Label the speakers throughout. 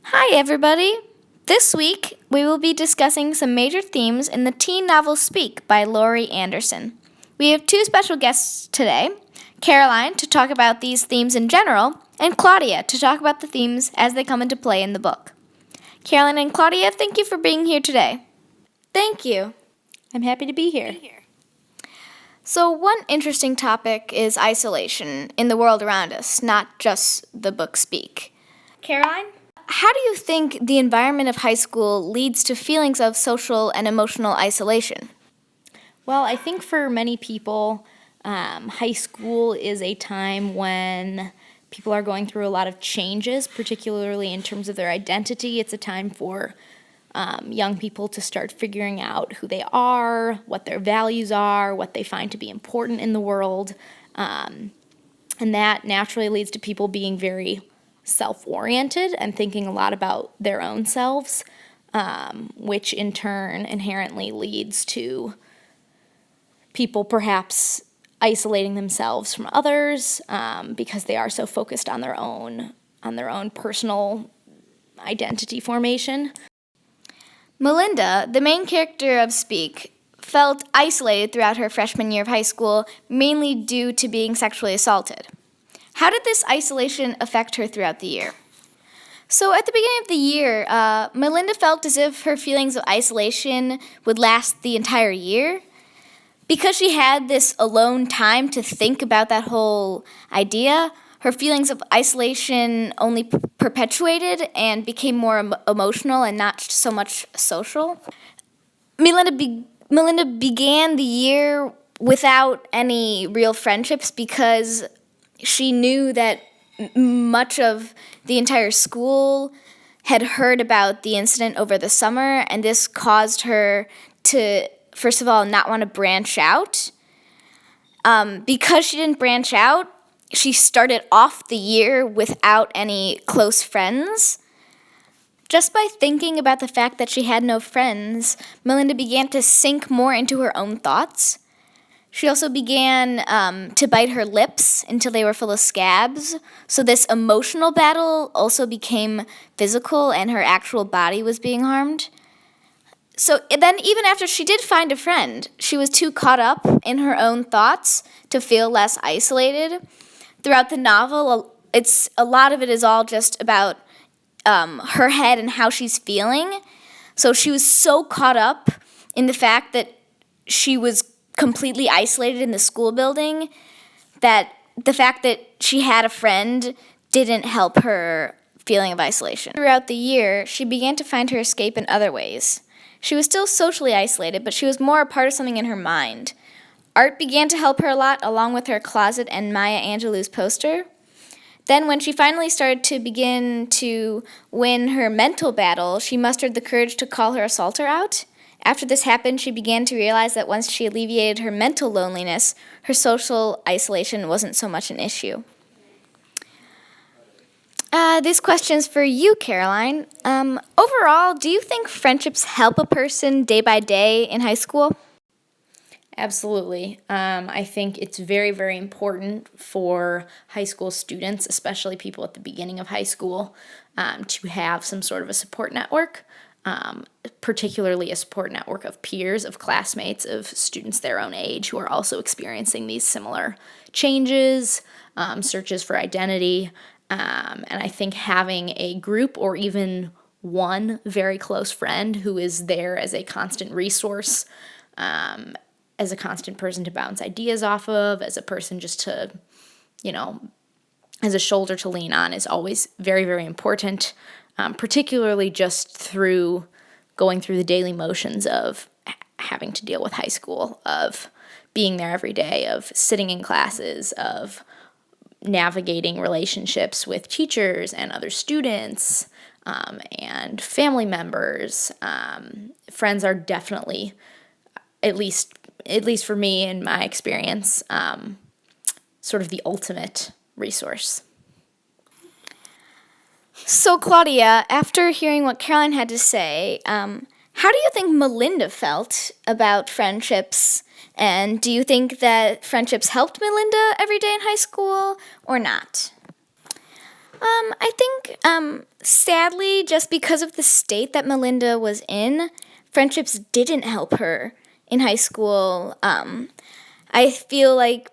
Speaker 1: Hi, everybody. This week, we will be discussing some major themes in the teen novel Speak by Laurie Anderson. We have two special guests today, Caroline to talk about these themes in general, and Claudia to talk about the themes as they come into play in the book. Caroline and Claudia, thank you for being here today.
Speaker 2: Thank you. I'm happy to be here.
Speaker 1: So one interesting topic is isolation in the world around us, not just the book Speak. Caroline? How do you think the environment of high school leads to feelings of social and emotional isolation?
Speaker 2: Well, I think for many people, high school is a time when people are going through a lot of changes, particularly in terms of their identity. It's a time for young people to start figuring out who they are, what their values are, what they find to be important in the world. And that naturally leads to people being very self-oriented and thinking a lot about their own selves, which in turn inherently leads to people perhaps isolating themselves from others because they are so focused on their own personal identity formation.
Speaker 1: Melinda, the main character of Speak, felt isolated throughout her freshman year of high school, mainly due to being sexually assaulted. How did this isolation affect her throughout the year? So at the beginning of the year, Melinda felt as if her feelings of isolation would last the entire year. Because she had this alone time to think about that whole idea, her feelings of isolation only perpetuated and became more emotional and not so much social. Melinda began the year without any real friendships because she knew that much of the entire school had heard about the incident over the summer, and this caused her to, first of all, not want to branch out. Because she didn't branch out, she started off the year without any close friends. Just by thinking about the fact that she had no friends, Melinda began to sink more into her own thoughts. She also began to bite her lips until they were full of scabs. So this emotional battle also became physical and her actual body was being harmed. So then even after she did find a friend, she was too caught up in her own thoughts to feel less isolated. Throughout the novel, a lot of it is all just about her head and how she's feeling. So she was so caught up in the fact that she was completely isolated in the school building that the fact that she had a friend didn't help her feeling of isolation. Throughout the year, she began to find her escape in other ways. She was still socially isolated, but she was more a part of something in her mind. Art began to help her a lot, along with her closet and Maya Angelou's poster. Then when she finally started to begin to win her mental battle, she mustered the courage to call her assaulter out. After this happened, she began to realize that once she alleviated her mental loneliness, her social isolation wasn't so much an issue. This question's for you, Caroline. Overall, do you think friendships help a person day by day in high school?
Speaker 2: Absolutely. I think it's very, very important for high school students, especially people at the beginning of high school, to have some sort of a support network, particularly a support network of peers, of classmates, of students their own age who are also experiencing these similar changes, searches for identity. And I think having a group or even one very close friend who is there as a constant resource, as a constant person to bounce ideas off of, as a person just to, as a shoulder to lean on is always very, very important, particularly just through going through the daily motions of having to deal with high school, of being there every day, of sitting in classes, of navigating relationships with teachers and other students and family members. Friends are definitely, at least for me in my experience, sort of the ultimate resource.
Speaker 1: So, Claudia, after hearing what Caroline had to say, how do you think Melinda felt about friendships? And do you think that friendships helped Melinda every day in high school or not? I think, sadly, just because of the state that Melinda was in, friendships didn't help her in high school. I feel like,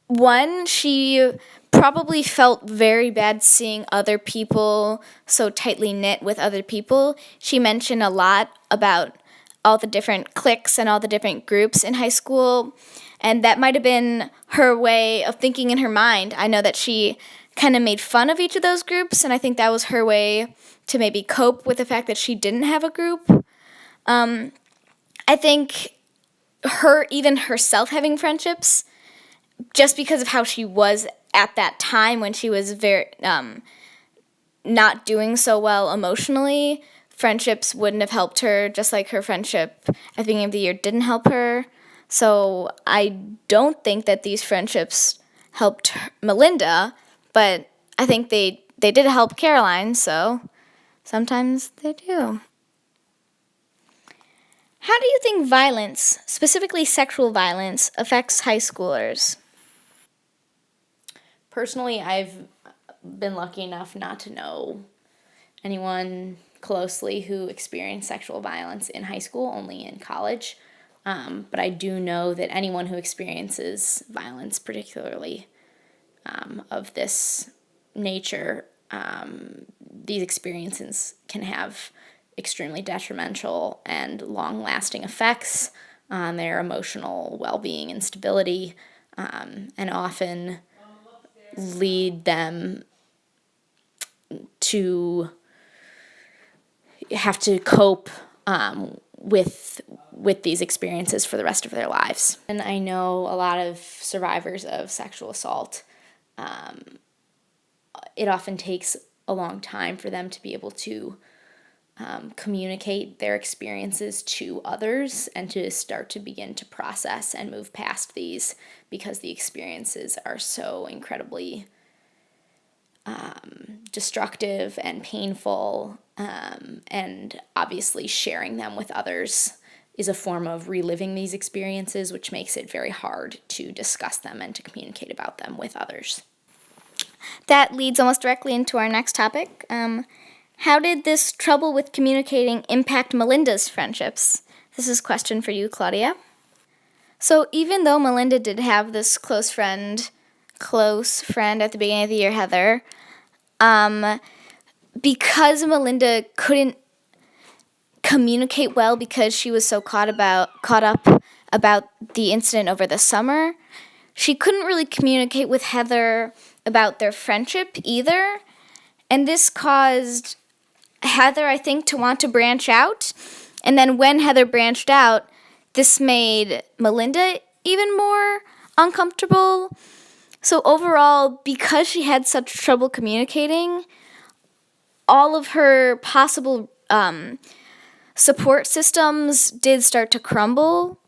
Speaker 1: one, she probably felt very bad seeing other people so tightly knit with other people. She mentioned a lot about all the different cliques and all the different groups in high school, and that might have been her way of thinking in her mind. I know that she kind of made fun of each of those groups, and I think that was her way to maybe cope with the fact that she didn't have a group. I think even herself having friendships, just because of how she was at that time when she was very not doing so well emotionally, friendships wouldn't have helped her, just like her friendship at the beginning of the year didn't help her. So I don't think that these friendships helped Melinda, but I think they did help Caroline, so sometimes they do. How do you think violence, specifically sexual violence, affects high schoolers?
Speaker 2: Personally, I've been lucky enough not to know anyone closely who experienced sexual violence in high school, only in college. But I do know that anyone who experiences violence, particularly of this nature, these experiences can have extremely detrimental and long-lasting effects on their emotional well-being and stability, and often lead them to have to cope with these experiences for the rest of their lives. And I know a lot of survivors of sexual assault. It often takes a long time for them to be able to communicate their experiences to others and to start to begin to process and move past these, because the experiences are so incredibly destructive and painful, and obviously sharing them with others is a form of reliving these experiences, which makes it very hard to discuss them and to communicate about them with others.
Speaker 1: That leads almost directly into our next topic. How did this trouble with communicating impact Melinda's friendships? This is a question for you, Claudia. So even though Melinda did have this close friend at the beginning of the year, Heather, because Melinda couldn't communicate well because she was so caught up about the incident over the summer, she couldn't really communicate with Heather about their friendship either. And this caused Heather, I think, to want to branch out. And then when Heather branched out, this made Melinda even more uncomfortable. So overall, because she had such trouble communicating, all of her possible support systems did start to crumble.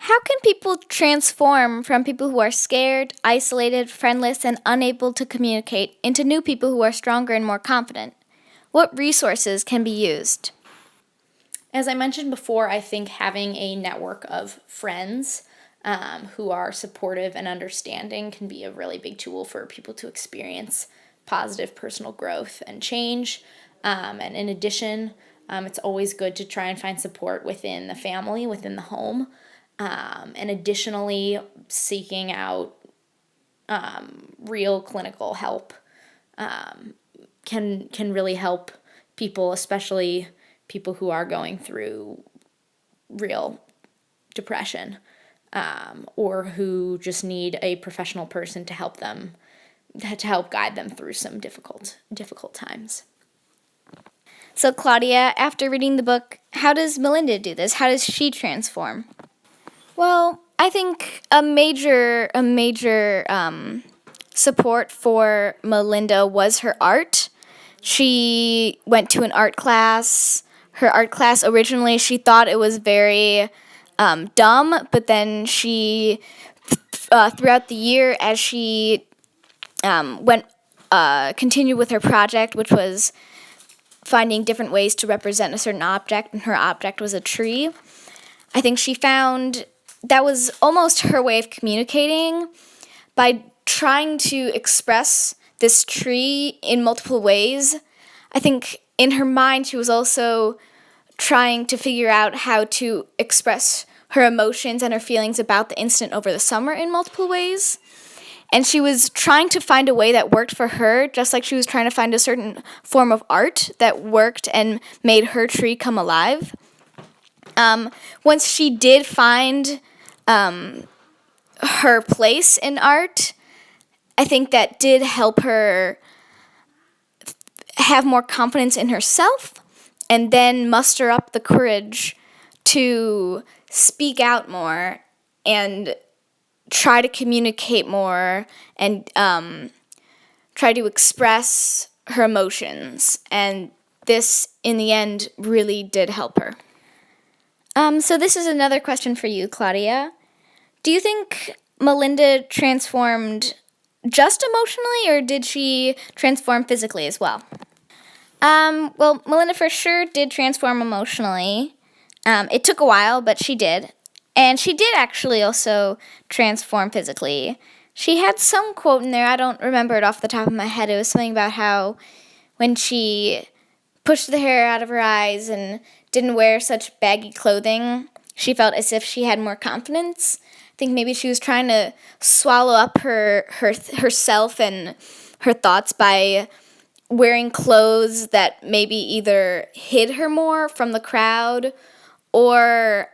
Speaker 1: How can people transform from people who are scared, isolated, friendless, and unable to communicate into new people who are stronger and more confident? What resources can be used?
Speaker 2: As I mentioned before, I think having a network of friends who are supportive and understanding can be a really big tool for people to experience positive personal growth and change. And in addition, it's always good to try and find support within the family, within the home. And additionally, seeking out real clinical help can really help people, especially people who are going through real depression, or who just need a professional person to help guide them through some difficult times.
Speaker 1: So Claudia, after reading the book, how does Melinda do this? How does she transform? Well, I think a major support for Melinda was her art. She went to an art class. Her art class, originally, she thought it was very dumb, but then she, throughout the year, as she continued with her project, which was finding different ways to represent a certain object, and her object was a tree, I think she found that was almost her way of communicating, by trying to express this tree in multiple ways, I think in her mind she was also trying to figure out how to express her emotions and her feelings about the incident over the summer in multiple ways. And she was trying to find a way that worked for her, just like she was trying to find a certain form of art that worked and made her tree come alive. Once she did find her place in art, I think that did help her have more confidence in herself and then muster up the courage to speak out more and try to communicate more and try to express her emotions. And this, in the end, really did help her. So this is another question for you, Claudia. Do you think Melinda transformed just emotionally, or did she transform physically as well? Well, Melinda for sure did transform emotionally. It took a while, but she did. And she did actually also transform physically. She had some quote in there, I don't remember it off the top of my head. It was something about how when she pushed the hair out of her eyes and didn't wear such baggy clothing, she felt as if she had more confidence. I think maybe she was trying to swallow up herself and her thoughts by wearing clothes that maybe either hid her more from the crowd or